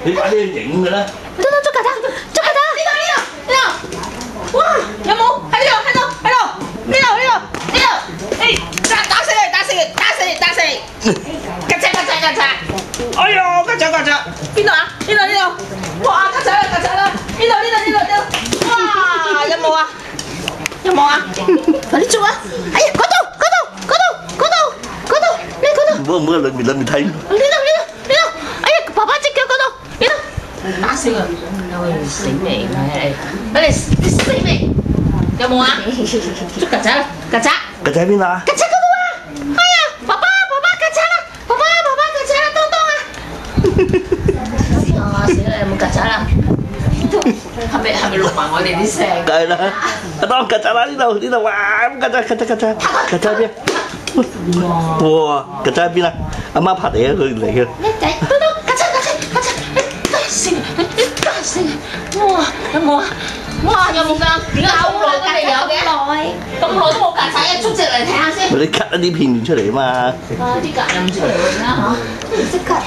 你快啲去影佢啦！捉曱甴，捉曱甴！呢度，哇！有冇？喺呢度，呢度，誒，打死佢！曱甴！哎呦，曱甴！邊度啊？呢度！哇！曱甴啦！呢度！哇！有冇啊？快啲捉啊！哎呀，嗰度！你嗰度！唔好裏面睇。呢度！哎呀，爸爸隻腳嗰度，呢度！打死佢！死未？你死未？有冇啊？捉曱甴啦！曱甴喺邊啊？曱甴嗰度啊！哎呀，爸爸曱甴啦！爸爸曱甴啦！東啊！死啦！有冇曱甴啦？係咪錄埋我哋啲聲？梗係啦，阿當曱甴啦！呢度哇！曱甴喺邊？哇！曱甴喺邊啊？阿媽拍嚟啊！佢嚟嘅。叻仔，曱甴！哇！有冇啊？哇！有冇㗎？點解咁耐都未有嘅？咁耐都冇曱甴，一捉隻嚟睇下先。你 cut 一啲片段出嚟啊嘛。啲曱甴唔出嚟㗎嚇，都唔識 cut。